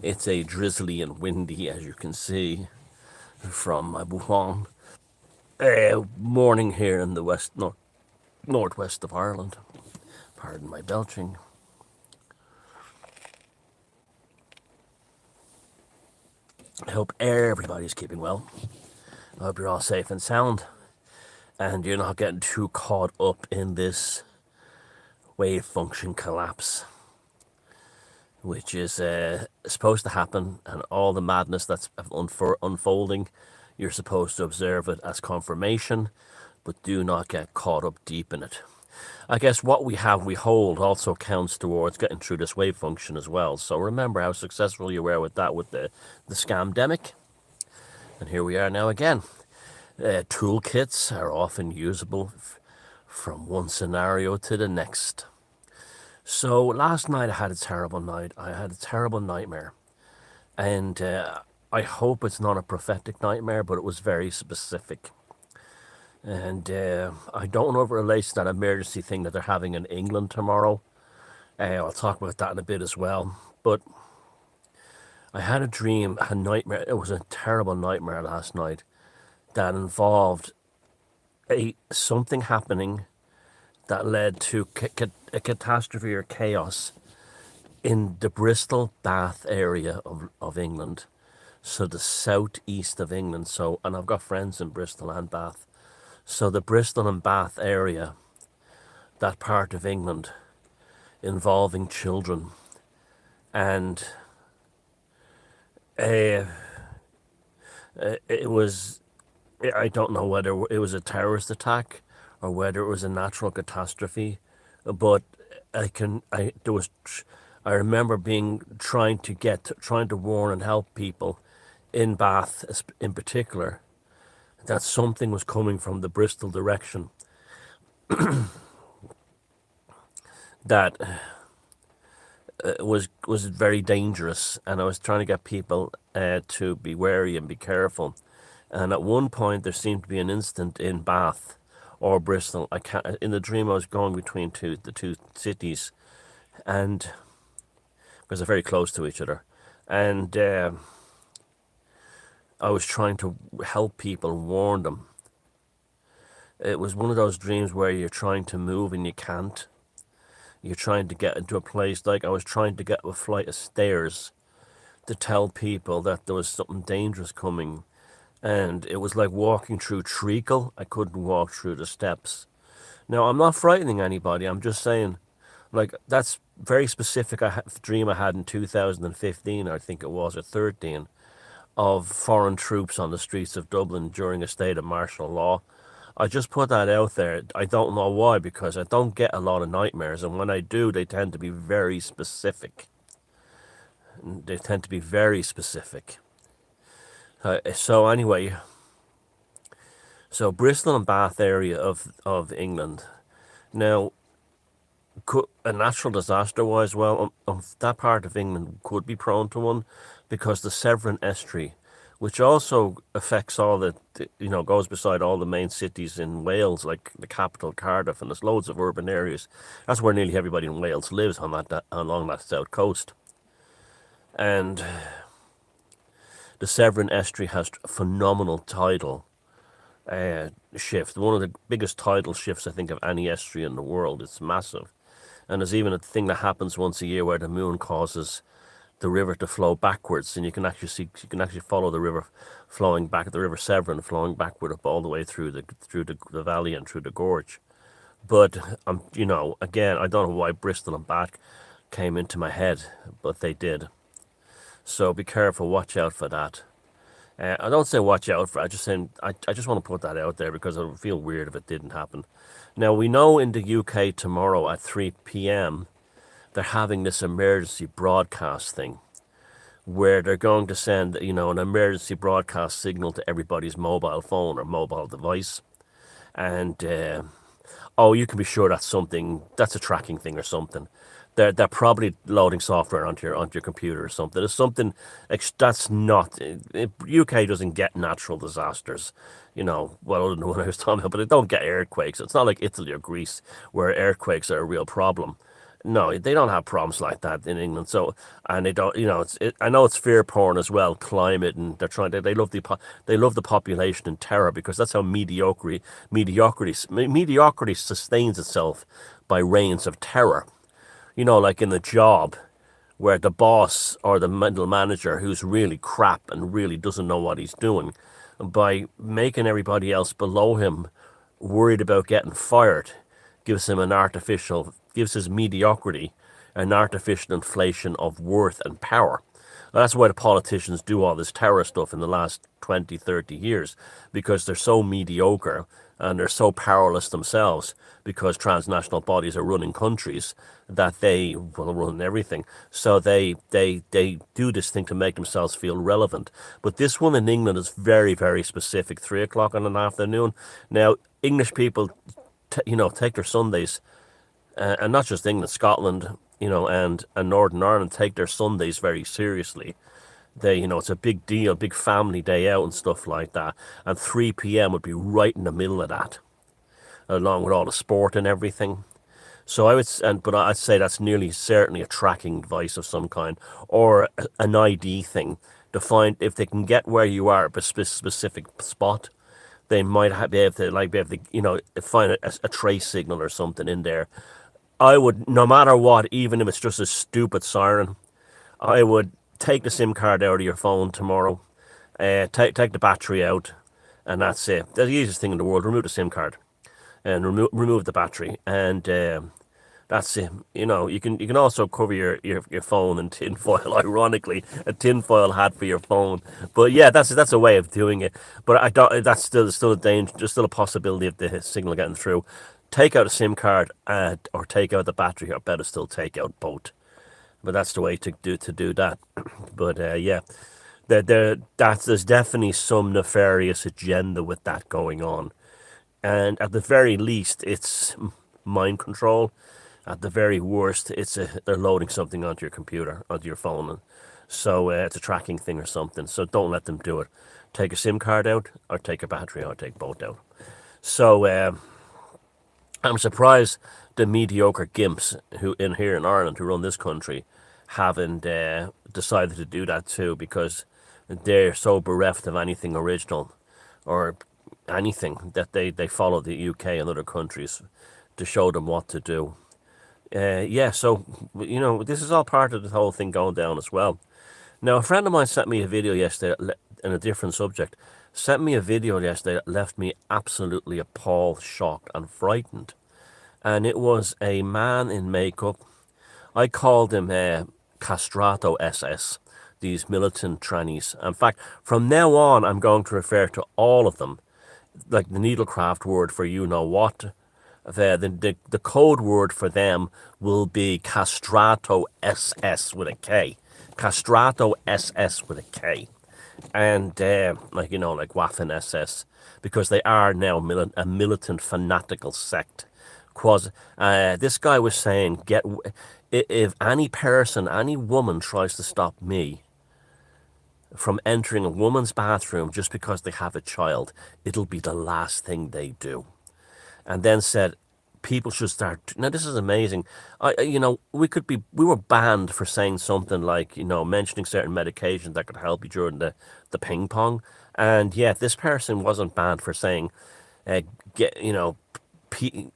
It's a drizzly and windy, as you can see from my Wuhan. Morning here in the northwest of Ireland. Pardon my belching. I hope everybody's keeping well. I hope you're all safe and sound, and you're not getting too caught up in this wave function collapse, which is supposed to happen, and all the madness that's unfolding, you're supposed to observe it as confirmation, but do not get caught up deep in it. I guess what we hold also counts towards getting through this wave function as well. So remember how successful you were with that, with the scamdemic. And here we are now again. Toolkits are often usable from one scenario to the next. So last night I had a terrible night. I had a terrible nightmare. And I hope it's not a prophetic nightmare, but it was very specific. And I don't know if it relates to that emergency thing that they're having in England tomorrow. I'll talk about that in a bit as well. But I had a dream, a nightmare. It was a terrible nightmare last night that involved something happening that led to a catastrophe or chaos in the Bristol Bath area of England. So the southeast of England. So, and I've got friends in Bristol and Bath. So the Bristol and Bath area, that part of England, involving children, and it was, I don't know whether it was a terrorist attack or whether it was a natural catastrophe, but I remember trying to warn and help people in Bath in particular, that something was coming from the Bristol direction that was very dangerous, and I was trying to get people to be wary and be careful. And at one point there seemed to be an instant in Bath or Bristol. In the dream I was going between the two cities, and because they're very close to each other, and I was trying to help people, warn them. It was one of those dreams where you're trying to move and you can't. You're trying to get into a place, like I was trying to get up a flight of stairs to tell people that there was something dangerous coming. And it was like walking through treacle. I couldn't walk through the steps. Now, I'm not frightening anybody. I'm just saying, like, that's very specific dream I had in 2015, I think it was, or 13. Of foreign troops on the streets of Dublin during a state of martial law. I just put that out there. I don't know why, because I don't get a lot of nightmares, and when I do, they tend to be very specific. They tend to be very specific. So anyway, so Bristol and Bath area of England. Now, a natural disaster-wise, well, that part of England could be prone to one, because the Severn Estuary, which also affects all goes beside all the main cities in Wales, like the capital Cardiff, and there's loads of urban areas. That's where nearly everybody in Wales lives, along that south coast. And the Severn Estuary has a phenomenal tidal shift. One of the biggest tidal shifts, I think, of any estuary in the world. It's massive. And there's even a thing that happens once a year where the moon causes the river to flow backwards, and you can actually follow the river flowing back, the River Severn flowing backward up all the way through the valley and through the gorge. But again, I don't know why Bristol and Bath came into my head, but they did. So be careful, watch out for that. I don't say watch out for it, I just want to put that out there because I would feel weird if it didn't happen. Now, we know in the UK tomorrow at 3 p.m. they're having this emergency broadcast thing where they're going to send, an emergency broadcast signal to everybody's mobile phone or mobile device. And, you can be sure that's a tracking thing or something. They're probably loading software onto your computer or something. It's something that's not. UK doesn't get natural disasters, well, other than the one I was talking about, but they don't get earthquakes. It's not like Italy or Greece where earthquakes are a real problem. No, they don't have problems like that in England. So, and they don't, I know it's fear porn as well, climate, and they're trying to, they love the population in terror because that's how mediocrity sustains itself by reigns of terror. Like in the job, where the boss or the middle manager who's really crap and really doesn't know what he's doing, by making everybody else below him worried about getting fired, gives his mediocrity an artificial inflation of worth and power. That's why the politicians do all this terror stuff in the last 20, 30 years, because they're so mediocre and they're so powerless themselves because transnational bodies are running countries that they will run everything. So they do this thing to make themselves feel relevant. But this one in England is very, very specific, 3 o'clock in the afternoon. Now, English people, take their Sundays, and not just England, Scotland, and Northern Ireland take their Sundays very seriously. It's a big deal, big family day out and stuff like that. And 3 p.m. would be right in the middle of that, along with all the sport and everything. So but I'd say that's nearly certainly a tracking device of some kind, or an ID thing to find if they can get where you are at a specific spot. They might be able to find a trace signal or something in there. I would, no matter what, even if it's just a stupid siren, I would take the SIM card out of your phone tomorrow, take the battery out, and that's it. That's the easiest thing in the world. Remove the SIM card and remove the battery, and that's it. You can also cover your phone in tinfoil. Ironically, a tinfoil hat for your phone. But yeah, that's a way of doing it. But I don't. That's still a danger. There's still a possibility of the signal getting through. Take out a SIM card, or take out the battery, or better still, take out both. But that's the way to do that. But yeah, there's definitely some nefarious agenda with that going on, and at the very least, it's mind control. At the very worst, they're loading something onto your computer, onto your phone, and so it's a tracking thing or something. So don't let them do it. Take a SIM card out, or take a battery, or take both out. So I'm surprised the mediocre gimps who here in Ireland who run this country haven't decided to do that too, because they're so bereft of anything original or anything that they follow the UK and other countries to show them what to do. Yeah, so this is all part of the whole thing going down as well. Now, a friend of mine sent me a video yesterday in a different subject. Sent me a video yesterday that left me absolutely appalled, shocked, and frightened. And it was a man in makeup. I called him Castrato SS, these militant trannies. In fact, from now on, I'm going to refer to all of them like the needlecraft word for you know what. The code word for them will be Castrato SS with a K. Castrato SS with a K. And like Waffen SS, because they are now a militant fanatical sect. This guy was saying, if any person, any woman tries to stop me from entering a woman's bathroom just because they have a child, it'll be the last thing they do. And then said, people should start. Now this is amazing. We were banned for saying something like, mentioning certain medications that could help you during the ping pong, and yet this person wasn't banned for saying,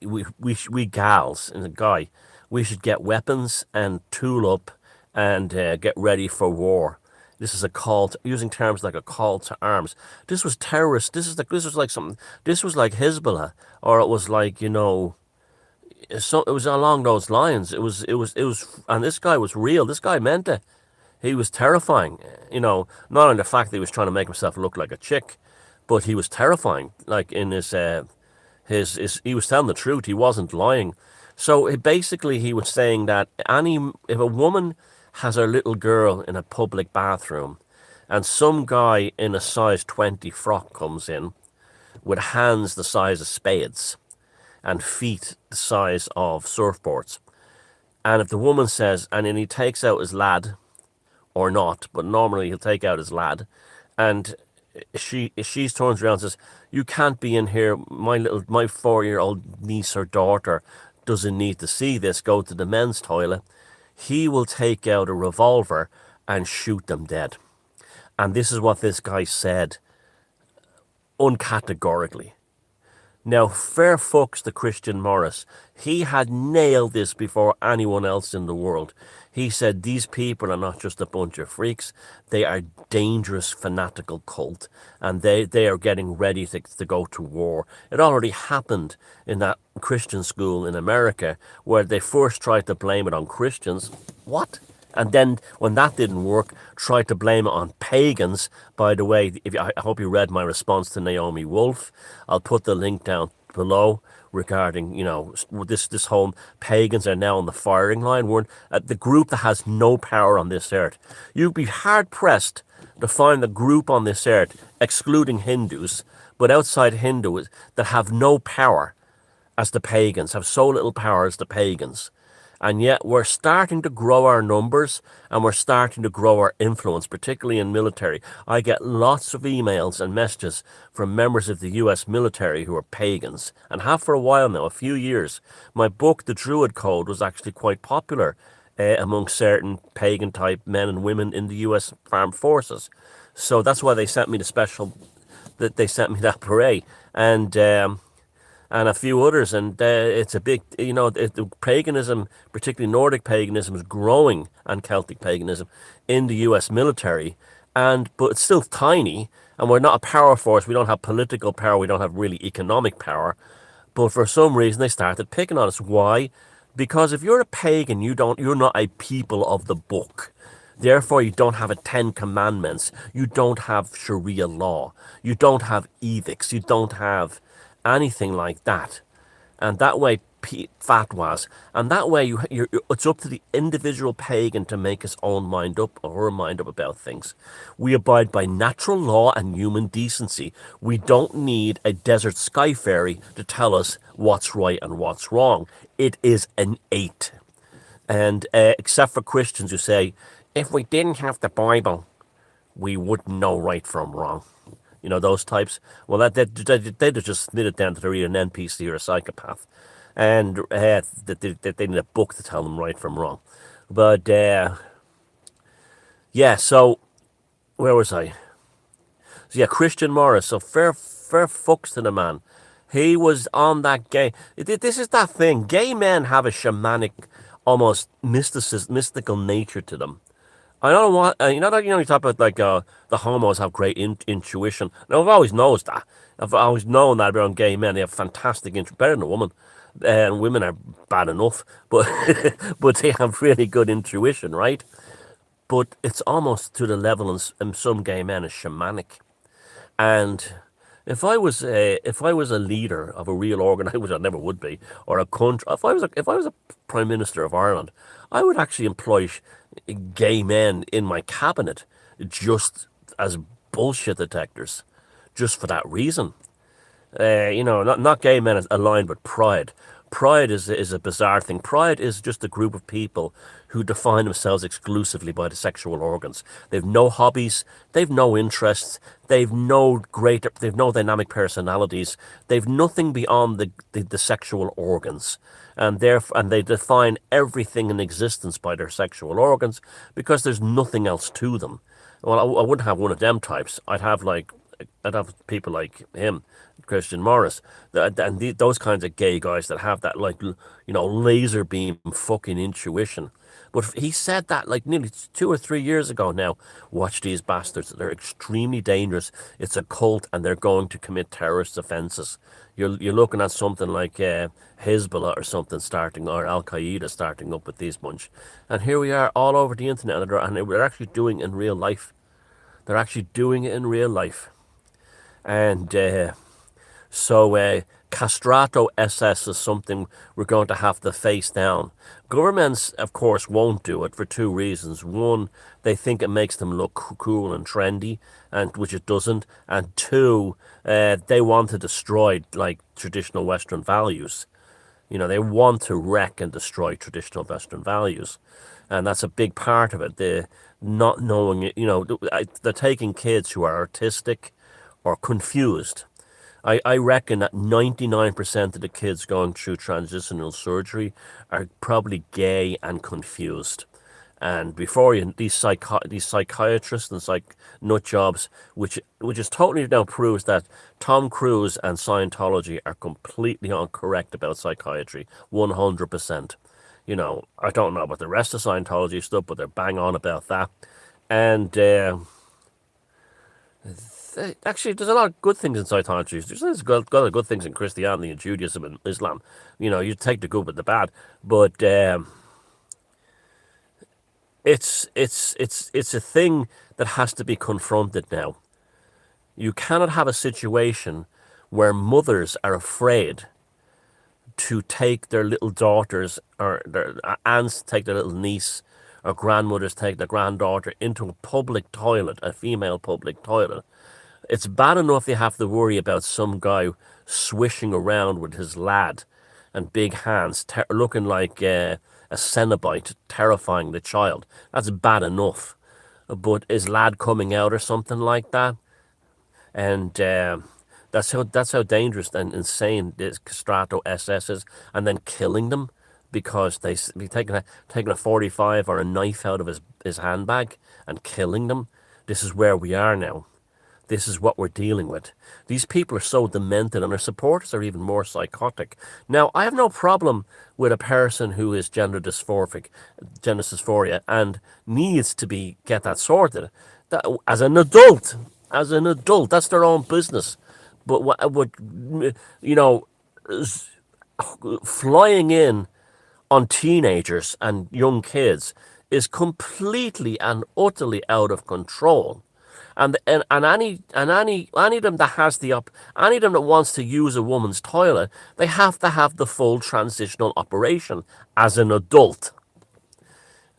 we gals and a guy, we should get weapons and tool up and get ready for war. This is a call to, using terms like a call to arms. This was terrorist. This was like something. This was like Hezbollah, or it was like so it was along those lines. It was, and this guy was real. This guy meant it. He was terrifying. Not only the fact that he was trying to make himself look like a chick, but he was terrifying. Like in his he was telling the truth. He wasn't lying. So basically, he was saying that if a woman has her little girl in a public bathroom, and some guy in a size 20 frock comes in with hands the size of spades and feet the size of surfboards, and if the woman says, and then he takes out his lad, or not, but normally he'll take out his lad, and she turns around and says, "You can't be in here, my 4-year-old niece or daughter doesn't need to see this go to the men's toilet, he will take out a revolver and shoot them dead. And this is what this guy said uncategorically. Now, fair fucks to Christian Morris. He had nailed this before anyone else in the world. He said these people are not just a bunch of freaks. They are dangerous, fanatical cult. And they are getting ready to go to war. It already happened in that Christian school in America where they first tried to blame it on Christians. What? And then, when that didn't work, tried to blame it on pagans. By the way, I hope you read my response to Naomi Wolf. I'll put the link down below regarding, this whole pagans are now on the firing line. We're the group that has no power on this earth. You'd be hard-pressed to find the group on this earth, excluding Hindus, but outside Hindus, that have no power as the pagans, have so little power as the pagans. And yet we're starting to grow our numbers and we're starting to grow our influence, particularly in military. I get lots of emails and messages from members of the US military who are pagans and have for a while now, a few years. My book, The Druid Code, was actually quite popular among certain pagan type men and women in the US armed forces. So that's why they sent me they sent me that beret. And a few others, and it's a big, the paganism, particularly Nordic paganism, is growing, and Celtic paganism, in the US military, but it's still tiny, and we're not a power force, we don't have political power, we don't have really economic power, but for some reason they started picking on us. Why? Because if you're a pagan, you're not a people of the book. Therefore, you don't have a 10 commandments, you don't have Sharia law, you don't have edicts, you don't have anything like that. And that way, fatwas, and that way it's up to the individual pagan to make his own mind up or her mind up about things. We abide by natural law and human decency. We don't need a desert sky fairy to tell us what's right and what's wrong. It is innate. And except for Christians who say, if we didn't have the Bible, we wouldn't know right from wrong. Those types. Well, they just knit it down to they're either an NPC or a psychopath. And they need a book to tell them right from wrong. But, so, where was I? So, Christian Morris. So, fair fucks to the man. He was on that gay... This is that thing. Gay men have a shamanic, almost mystical nature to them. I don't know what, you talk about the homos have great intuition. Now, I've always known that. I've always known that around gay men. They have fantastic intuition, better than a woman. And women are bad enough, but but they have really good intuition, right? But it's almost to the level in some gay men is shamanic. And if I was a leader of a real organisation, which I never would be, or a country, if I was a Prime Minister of Ireland, I would actually employ gay men in my cabinet just as bullshit detectors, just for that reason. Not gay men aligned with pride. Pride is a bizarre thing. Pride is just a group of people who define themselves exclusively by the sexual organs. They've no hobbies, they've no interests, they've no dynamic personalities, they've nothing beyond the sexual organs. And they define everything in existence by their sexual organs because there's nothing else to them. Well, I wouldn't have one of them types. I'd have people like him, Christian Morris, and those kinds of gay guys that have that laser beam fucking intuition. But he said that nearly 2 or 3 years ago now. Watch these bastards. They're extremely dangerous. It's a cult and they're going to commit terrorist offences. You're looking at something like Hezbollah or something starting, or Al-Qaeda starting up with these bunch. And here we are all over the internet, and we're actually doing it in real life. They're actually doing it in real life. And so castrato SS is something we're going to have to face down. Governments, of course, won't do it for 2 reasons. One, they think it makes them look cool and trendy, which it doesn't. And 2, they want to destroy traditional Western values. They want to wreck and destroy traditional Western values. And that's a big part of it. They're not knowing, they're taking kids who are artistic or confused. I reckon that 99% of the kids going through transitional surgery are probably gay and confused. And before you, these psychiatrists and nut jobs, which is totally now proves that Tom Cruise and Scientology are completely incorrect about psychiatry, 100%. I don't know about the rest of Scientology stuff, but they're bang on about that. And actually, there's a lot of good things in Scientology. There's got good things in Christianity and Judaism and Islam. You take the good with the bad, but it's a thing that has to be confronted now. You cannot have a situation where mothers are afraid to take their little daughters, or their aunts take their little niece, or grandmothers take their granddaughter into a public toilet, a female public toilet. It's bad enough they have to worry about some guy swishing around with his lad and big hands, looking like a Cenobite, terrifying the child. That's bad enough. But is lad coming out or something like that? And that's how dangerous and insane this Castrato SS is, and then killing them because they be taking a 45 or a knife out of his handbag and killing them. This is where we are now. This is what we're dealing with. These people are so demented, and their supporters are even more psychotic. Now, I have no problem with a person who is gender dysphoria, and needs to get that sorted. As an adult, that's their own business. But you know, flying in on teenagers and young kids is completely and utterly out of control. And any of them that has any of them that wants to use a woman's toilet, they have to have the full transitional operation as an adult.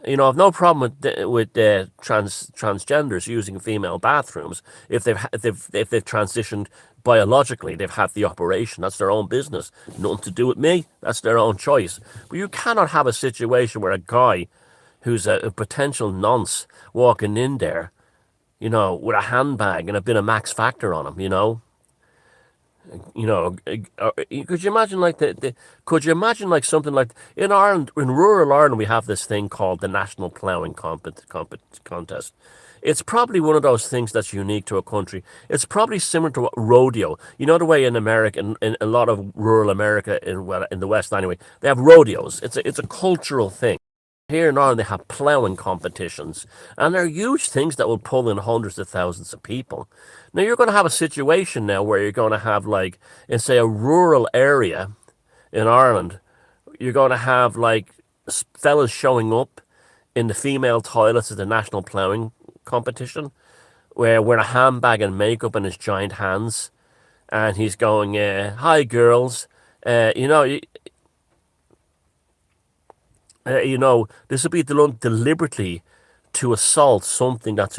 I've no problem with transgenders using female bathrooms if they've transitioned biologically. They've had the operation. That's their own business. Nothing to do with me. That's their own choice. But you cannot have a situation where a guy who's a potential nonce walking in there, with a handbag and a bit of Max Factor on him, could you imagine something like in Ireland, in rural Ireland, we have this thing called the National Ploughing Contest. It's probably one of those things that's unique to a country. It's probably similar to rodeo. The way in America, in a lot of rural America, in the West anyway, they have rodeos. It's a cultural thing. Here in Ireland, they have ploughing competitions, and they're huge things that will pull in hundreds of thousands of people. Now, you're going to have a situation now where you're going to have, in, say, a rural area in Ireland, you're going to have, fellas showing up in the female toilets at the National Ploughing Competition, where wearing a handbag and makeup and his giant hands, and he's going, hi, girls, this would be done deliberately to assault something that's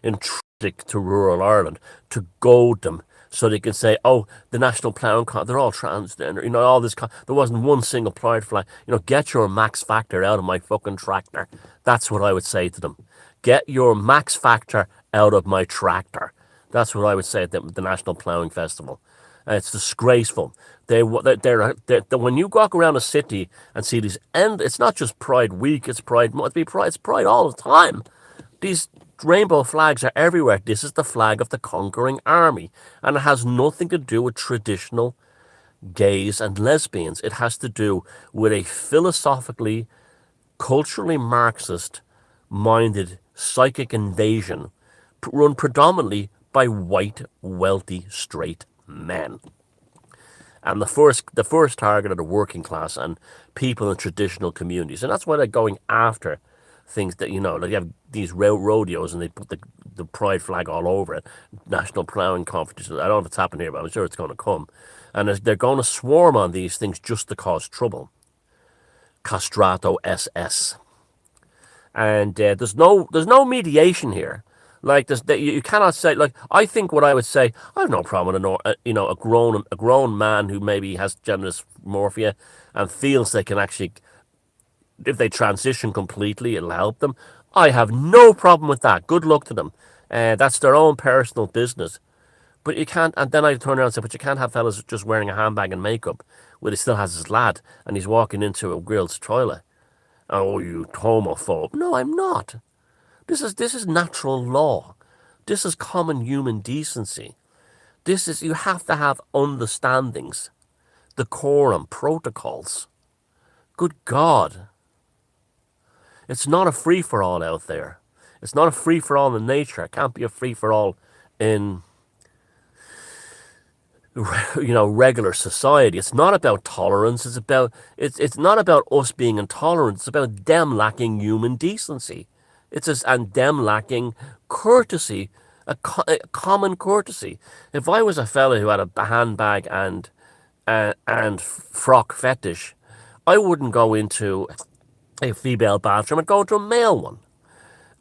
intrinsic to rural Ireland, to goad them so they can say, oh, the National Ploughing they're all transgender, all this, there wasn't one single pride flag. Get your Max Factor out of my fucking tractor. That's what I would say to them. Get your Max Factor out of my tractor. That's what I would say at the National Ploughing Festival. It's disgraceful. When you walk around a city and see these, and it's not just Pride Week, it's Pride Month, it's Pride all the time. These rainbow flags are everywhere. This is the flag of the conquering army, and it has nothing to do with traditional gays and lesbians. It has to do with a philosophically, culturally Marxist-minded psychic invasion run predominantly by white, wealthy, straight men. And the first target are the working class and people in traditional communities. And that's why they're going after things that, like you have these rodeos and they put the pride flag all over it. National Ploughing Competition. I don't know if it's happened here, but I'm sure it's going to come. And they're going to swarm on these things just to cause trouble. Castrato SS. And there's no mediation here. You cannot say, I think what I would say, I have no problem with a grown man who maybe has gender dysmorphia and feels they can actually, if they transition completely, it'll help them. I have no problem with that. Good luck to them. That's their own personal business. But you can't, and then I turn around and say, but you can't have fellas just wearing a handbag and makeup where he still has his lad and he's walking into a girl's toilet. Oh, you homophobe. No, I'm not. This is natural law. This is common human decency. This is, you have to have understandings, decorum, protocols. Good God. It's not a free-for-all out there. It's not a free-for-all in nature. It can't be a free-for-all in, regular society. It's not about tolerance. It's not about us being intolerant. It's about them lacking human decency. And them lacking courtesy, a common courtesy. If I was a fella who had a handbag and frock fetish, I wouldn't go into a female bathroom. I'd go to a male one,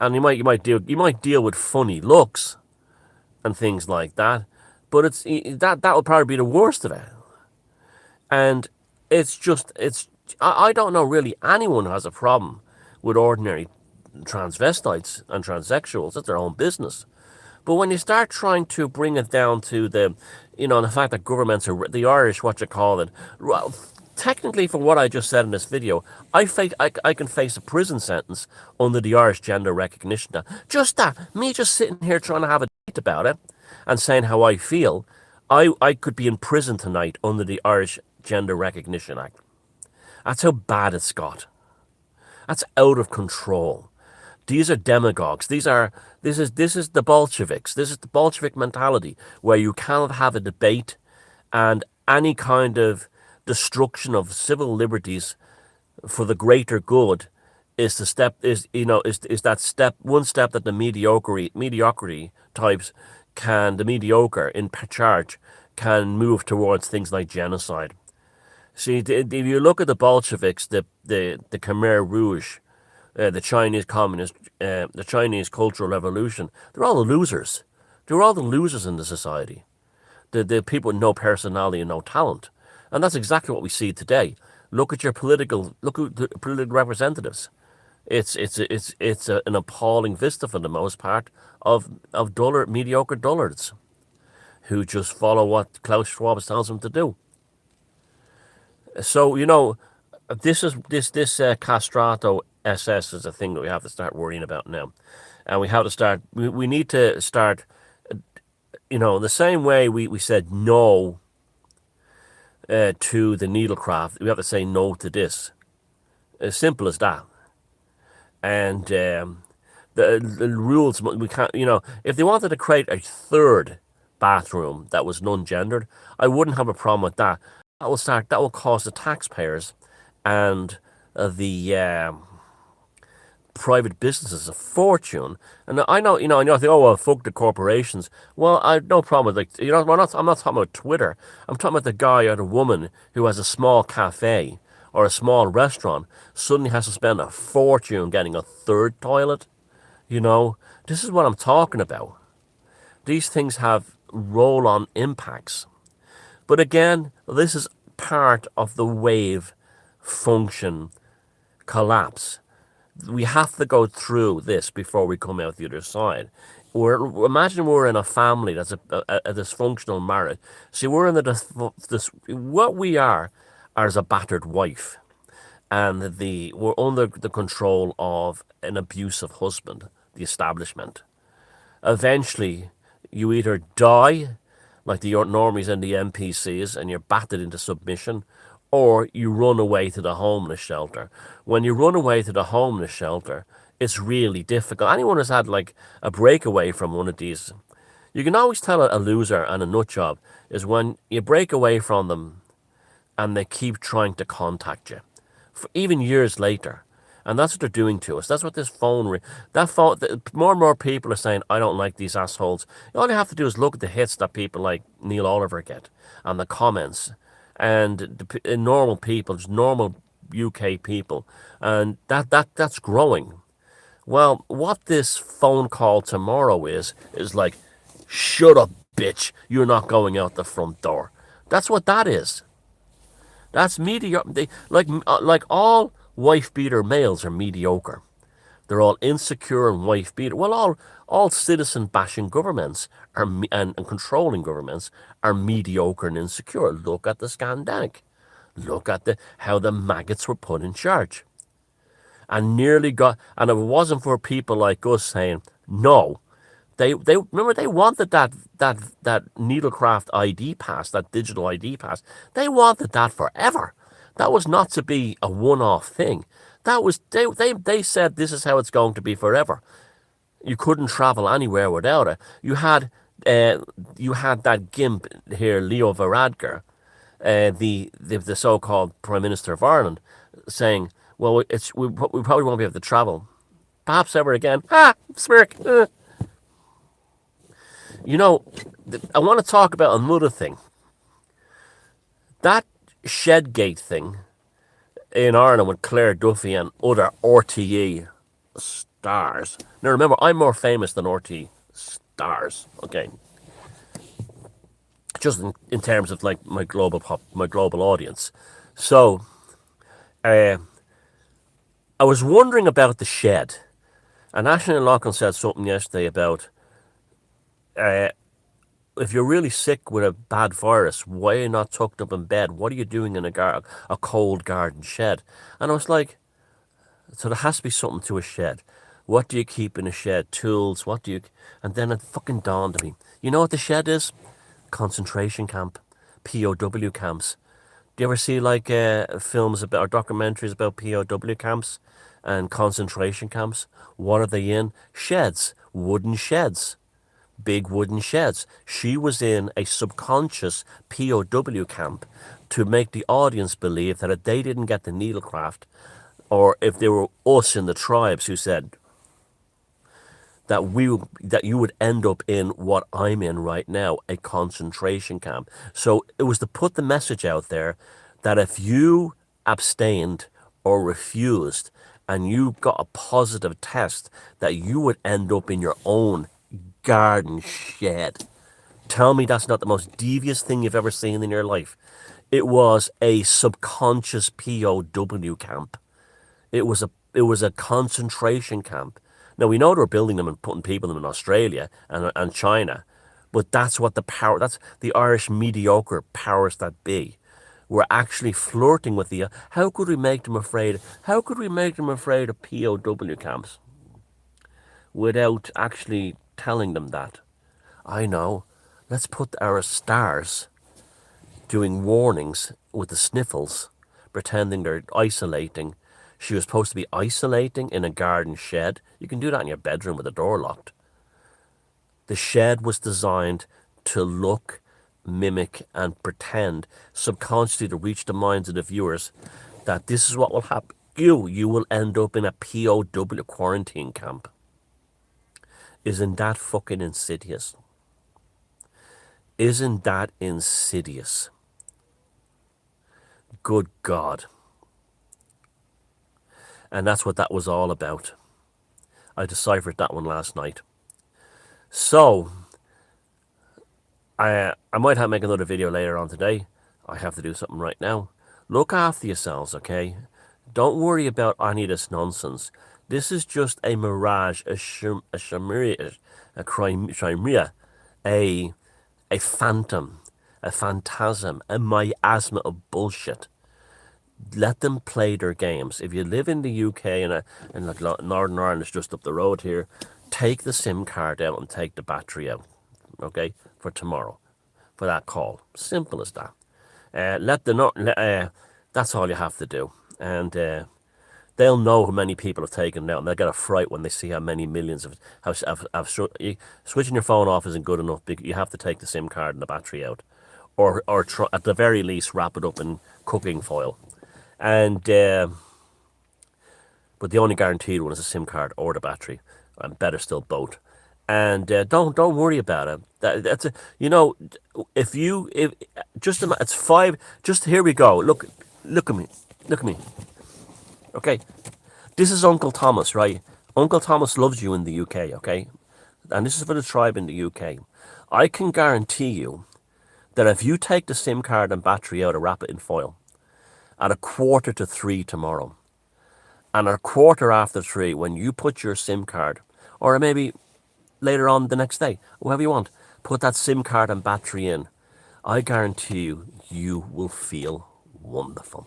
and you might deal with funny looks and things like that. But that would probably be the worst of it. And I don't know really anyone who has a problem with ordinary transvestites and transsexuals. That's their own business. But when you start trying to bring it down to the fact that governments are the Irish, what you call it, well, technically, for what I just said in this video, I can face a prison sentence under the Irish Gender Recognition Act. Just that, me just sitting here trying to have a debate about it and saying how I feel, I could be in prison tonight under the Irish Gender Recognition Act. That's how bad it's got. That's out of control. These are demagogues. This is the Bolsheviks. This is the Bolshevik mentality where you cannot have a debate, and any kind of destruction of civil liberties for the greater good is that one step that the mediocrity types the mediocre in charge can move towards things like genocide. See, if you look at the Bolsheviks, the Khmer Rouge, the Chinese communist, the Chinese Cultural Revolution, they're all the losers. They're all the losers in the society. The people with no personality and no talent. And that's exactly what we see today. Look at the political representatives. It's an appalling vista for the most part of mediocre dullards who just follow what Klaus Schwab tells them to do. So this castrato SS is a thing that we have to start worrying about now, and we have to start. We need to start. The same way we said no to the needlecraft, we have to say no to this. As simple as that. And the rules, we can't, if they wanted to create a third bathroom that was non-gendered, I wouldn't have a problem with that. That will cost the taxpayers and the private businesses a fortune. And I know, I think, oh, well, fuck the corporations. Well, I have no problem with, I'm not talking about Twitter. I'm talking about the guy or the woman who has a small cafe or a small restaurant suddenly has to spend a fortune getting a third toilet. This is what I'm talking about. These things have roll-on impacts. But again, this is part of the wave function collapse. We have to go through this before we come out the other side. Imagine we're in a family that's a dysfunctional marriage. See, we're in what we are as a battered wife, and we're under the control of an abusive husband, the establishment. Eventually, you either die like the normies and the NPCs and you're battered into submission, or you run away to the homeless shelter. When you run away to the homeless shelter, it's really difficult. Anyone who's had like a breakaway from one of these, you can always tell a loser and a nut job is when you break away from them and they keep trying to contact you, even years later. And that's what they're doing to us. That's what this phone, more and more people are saying, I don't like these assholes. All you have to do is look at the hits that people like Neil Oliver get and the comments and the normal people, just normal UK people. And that's growing. Well, what this phone call tomorrow is like, shut up, bitch. You're not going out the front door. That's what that is. That's mediocre. Like all wife-beater males are mediocre. They're all insecure and wife beater. Well, all citizen bashing governments and controlling governments are mediocre and insecure. Look at the Scandinavian. Look at how the maggots were put in charge. And nearly got, and if it wasn't for people like us saying no, they remember they wanted that needlecraft ID pass, that digital ID pass. They wanted that forever. That was not to be a one-off thing. That was they said this is how it's going to be forever. You couldn't travel anywhere without it. You had that gimp here, Leo Varadkar, the so-called Prime Minister of Ireland, saying, "Well, we probably won't be able to travel, perhaps ever again." Smirk. You know, I want to talk about another thing. That Shedgate thing in Ireland with Claire Duffy and other RTE stars. Now remember, I'm more famous than RTE stars. Okay, just in terms of like my global audience. So, I was wondering about the shed, and Ashley and Lachlan said something yesterday about if you're really sick with a bad virus, why are you not tucked up in bed? What are you doing in a cold garden shed? And I was like, so there has to be something to a shed. What do you keep in a shed? Tools, what do you... And then it fucking dawned on me. You know what the shed is? Concentration camp. POW camps. Do you ever see like films about, or documentaries about POW camps and concentration camps? What are they in? Sheds. Wooden sheds. Big wooden sheds. She was in a subconscious POW camp to make the audience believe that if they didn't get the needlecraft, or if they were us in the tribes who said that you would end up in what I'm in right now, a concentration camp. So it was to put the message out there that if you abstained or refused and you got a positive test, that you would end up in your own garden shed. Tell me that's not the most devious thing you've ever seen in your life. It was a subconscious POW camp. It was a concentration camp. Now we know they were building them and putting people in them in Australia and China, but that's the Irish mediocre powers that be. We're actually flirting with how could we make them afraid? How could we make them afraid of POW camps without actually telling them that? I know. Let's put our stars doing warnings with the sniffles, pretending they're isolating. She was supposed to be isolating in a garden shed. You can do that in your bedroom with the door locked. The shed was designed to look, mimic, and pretend subconsciously to reach the minds of the viewers that this is what will happen. You will end up in a POW quarantine camp. Isn't that fucking insidious? Isn't that insidious? Good God. And that's what that was all about. I deciphered that one last night. So, I might have to make another video later on today. I have to do something right now. Look after yourselves, okay? Don't worry about any of this nonsense. This is just a mirage, a chimera, a phantom, a phantasm, a miasma of bullshit. Let them play their games. If you live in the UK and like Northern Ireland is just up the road here, take the SIM card out and take the battery out, okay, for tomorrow, for that call. Simple as that. That's all you have to do, and they'll know how many people have taken it out, and they'll get a fright when they see how many millions switching your phone off isn't good enough. You have to take the SIM card and the battery out, or at the very least wrap it up in cooking foil. And but the only guaranteed one is a SIM card or the battery, and better still both. And don't worry about it. That's if it's five. Just here we go. Look at me. Okay, this is Uncle Thomas, right? Uncle Thomas loves you in the UK, okay? And this is for the tribe in the UK. I can guarantee you that if you take the SIM card and battery out and wrap it in foil, at 2:45 tomorrow, And a quarter after 3, when you put your SIM card, or maybe later on the next day, whatever you want, put that SIM card and battery in, I guarantee you, you will feel wonderful.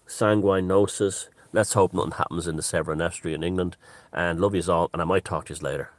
Sanguinosis. Let's hope nothing happens in the Severn Estuary in England. And love yous all, and I might talk to yous later.